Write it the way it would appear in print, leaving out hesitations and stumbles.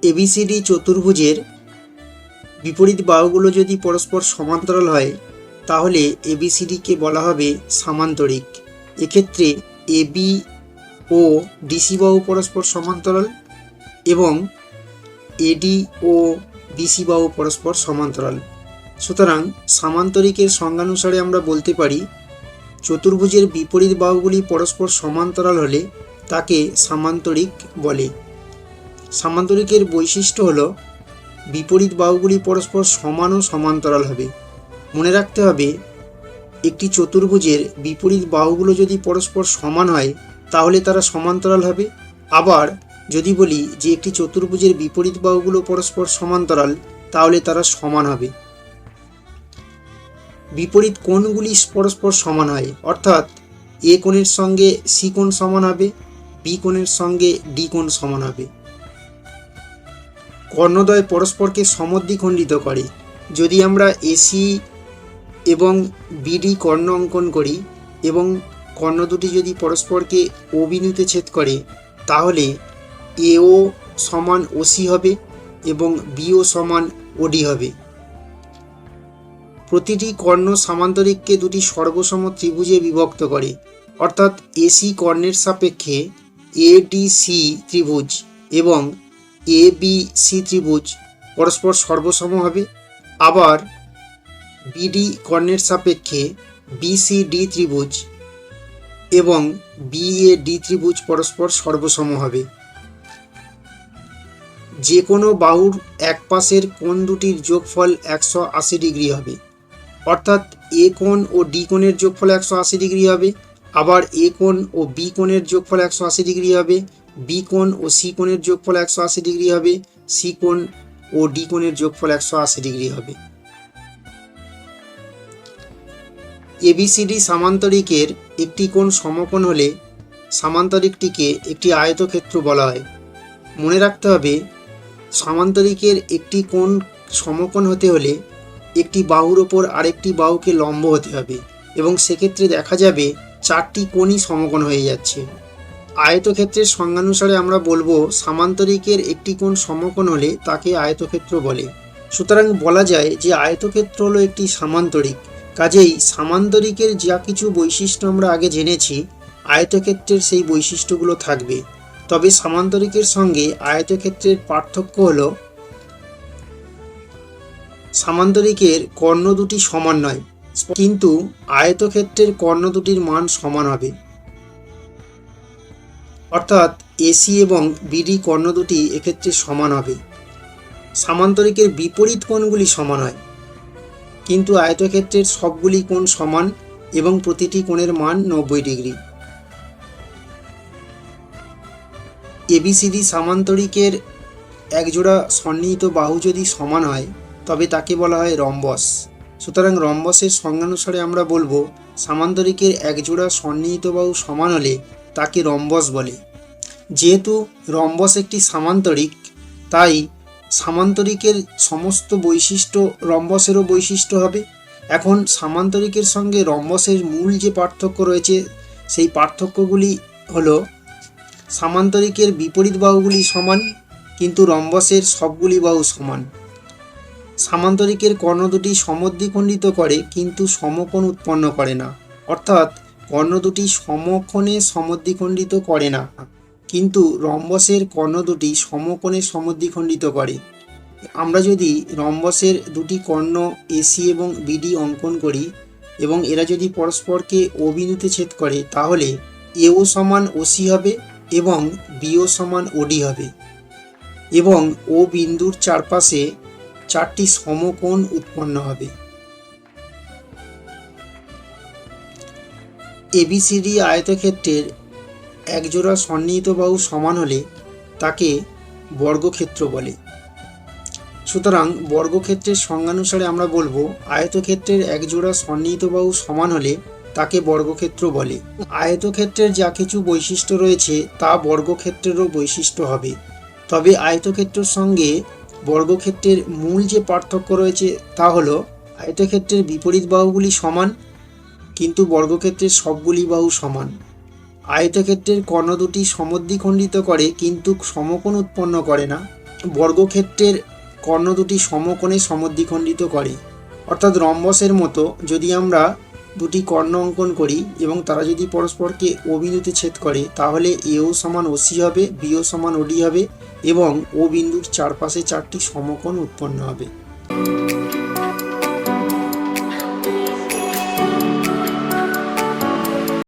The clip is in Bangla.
এবিসিডি চতুর্ভুজের বিপরীত বাহুগুলো যদি পরস্পর সমান্তরাল হয় তাহলে এবিসিডিকে বলা হবে সামান্তরিক। এক্ষেত্রে এবি ও ডিসি বাহু পরস্পর সমান্তরাল এবং এডি ও বিসি বাহু পরস্পর সমান্তরাল। সুতরাং সামান্তরিকের সংজ্ঞানুসারে আমরা বলতে পারি চতুর্ভুজের বিপরীত বাহুগুলি পরস্পর সমান্তরাল হলে তাকে সামান্তরিক বলে। সামান্তরিকের বৈশিষ্ট্য হলো বিপরীত বাহুগুলি পরস্পর সমান ও সমান্তরাল হবে। মনে রাখতে হবে একটি চতুর্ভুজের বিপরীত বাহুগুলো যদি পরস্পর সমান হয় তাহলে তারা সমান্তরাল হবে। আবার যদি বলি যে একটি চতুর্ভুজের বিপরীত বাহুগুলো পরস্পর সমান্তরাল তাহলে তারা সমান হবে। বিপরীত কোণগুলি পরস্পর সমান হয়, অর্থাৎ এ কোণের সঙ্গে সি কোণ সমান হবে, বি কোণের সঙ্গে ডি কোণ সমান হবে। কর্ণদ্বয় পরস্পরকে সমদ্বিখণ্ডিত করে। যদি আমরা এসি এবং বিডি কর্ণ অঙ্কন করি এবং কর্ণ দুটি যদি পরস্পরকে ও বিন্দুতে ছেদ করে তাহলে এও সমান ওসি হবে এবং বিও সমান ওডি হবে। প্রতিটি কর্ণ সামান্তরিককে দুটি সর্বসম ত্রিভুজে বিভক্ত করে, অর্থাৎ এসি কর্ণের সাপেক্ষে এডিসি ত্রিভুজ এবং এবিসি ত্রিভুজ পরস্পর সর্বসম হবে। আবার বিডি কর্ণের সাপেক্ষে বিসিডি ত্রিভুজ এবং বিএডি ত্রিভুজ পরস্পর সর্বসম হবে। যে কোনো বাহুর এক পাশের কোণ দুটির যোগফল 180 ডিগ্রি হবে, অর্থাৎ এ কোণ ও ডি কোণের যোগফল 180 ডিগ্রি হবে। আবার এ কোণ ও বি কোণের যোগফল 180 ডিগ্রি হবে, বি কোণ ও সি কোণের যোগফল 180 ডিগ্রি হবে, সি কোণ ও ডি কোণের যোগফল 180 ডিগ্রি হবে। এবিসিডি সামান্তরিকের একটি কোণ সমকোণ হলে সামান্তরিকটিকে একটি আয়তক্ষেত্র বলা হয়। মনে রাখতে হবে সামান্তরিকের একটি কোণ সমকোণ হতে হলে একটি বাহুর ওপর আরেকটি বাহুকে লম্ব হতে হবে এবং সেক্ষেত্রে দেখা যাবে চারটি কোণই সমকোণ হয়ে যাচ্ছে। আয়তক্ষেত্রের সংজ্ঞানুসারে আমরা বলবো সামান্তরিকের একটি কোণ সমকোণ হলে তাকে আয়তক্ষেত্র বলে। সুতরাং বলা যায় যে আয়তক্ষেত্র হলো একটি সামান্তরিক। কাজেই সামান্তরিকের যা কিছু বৈশিষ্ট্য আমরা আগে জেনেছি আয়তক্ষেত্রের সেই বৈশিষ্ট্যগুলো থাকবে। তবে সামান্তরিকের সঙ্গে আয়তক্ষেত্রের পার্থক্য হলো সামান্তরিকের কর্ণ দুটি সমান নয়, কিন্তু আয়তক্ষেত্রের কর্ণ দুটির মান সমান হবে। অর্থাৎ এসি এবং বিডি কর্ণ দুটি এক্ষেত্রে সমান হবে। সামান্তরিকের বিপরীত কোণগুলি সমান হয়, কিন্তু আয়তক্ষেত্রের সবগুলি কোণ সমান এবং প্রতিটি কোণের মান 90 ডিগ্রি। এবিসিডি সামান্তরিকের একজোড়া সন্নিহিত বাহু যদি সমান হয় তবে তাকে বলা হয় রম্বস। সুতরাং রম্বসের সংজ্ঞানুসারে আমরা বলবো সামান্তরিকের একজোড়া সন্নিহিত বাহু সমান হলে তাকে রম্বস বলে। যেহেতু রম্বস একটি সামান্তরিক তাই সামান্তরিকের সমস্ত বৈশিষ্ট্য রম্বসেরও বৈশিষ্ট্য হবে। এখন সামান্তরিকের সঙ্গে রম্বসের মূল যে পার্থক্য রয়েছে সেই পার্থক্যগুলি হলো সামান্তরিকের বিপরীত বাহুগুলি সমান কিন্তু রম্বসের সবগুলি বাহু সমান। সামান্তরিকের কর্ণ দুটি সমদ্বিখণ্ডিত করে কিন্তু সমকোণ উৎপন্ন করে না, অর্থাৎ কর্ণ দুটি সমকোণে সমদ্বিখণ্ডিত করে না, কিন্তু রম্বসের কর্ণ দুটি সমকোণে সমদ্বিখণ্ডিত করে। আমরা যদি রম্বসের দুটি কর্ণ এসি এবং বিডি অঙ্কন করি এবং এরা যদি পরস্পরকে ও বিন্দুতে ছেদ করে তাহলে এও সমান ওসি হবে এবং বিও সমান ওডি হবে এবং ও বিন্দুর চারপাশে চারটি সমকোণ উৎপন্ন হবে। এবিসিডি আয়তক্ষেত্রের একজোড়া সন্নিহিত বাহু সমান হলে তাকে বর্গক্ষেত্র বলে। সুতরাং বর্গক্ষেত্রের সংজ্ঞানুসারে আমরা বলবো আয়তক্ষেত্রের একজোড়া সন্নিহিত বাহু সমান হলে তাকে বর্গক্ষেত্র বলে। আয়তক্ষেত্রের যা কিছু বৈশিষ্ট্য রয়েছে তা বর্গক্ষেত্রেরও বৈশিষ্ট্য হবে। তবে আয়তক্ষেত্রের সঙ্গে বর্গক্ষেত্রের মূল যে পার্থক্য রয়েছে তা হলো আয়তক্ষেত্রের বিপরীত বাহুগুলি সমান কিন্তু বর্গক্ষেত্রের সবগুলি বাহু সমান। আয়তক্ষেত্রের কর্ণ দুটি সমদ্বিখণ্ডিত করে কিন্তু সমকোণ উৎপন্ন করে না, বর্গক্ষেত্রের কর্ণ দুটি সমকোণে সমদ্বিখণ্ডিত করে। অর্থাৎ রম্বসের মতো যদি আমরা দুটি কর্ণ অঙ্কন করি এবং তারা যদি পরস্পরকে ও বিন্দুতে ছেদ করে, তাহলে এও সমান ওসি হবে, বিও সমান ওডি হবে এবং ও বিন্দুর চারপাশে চারটি সমকোণ উৎপন্ন হবে।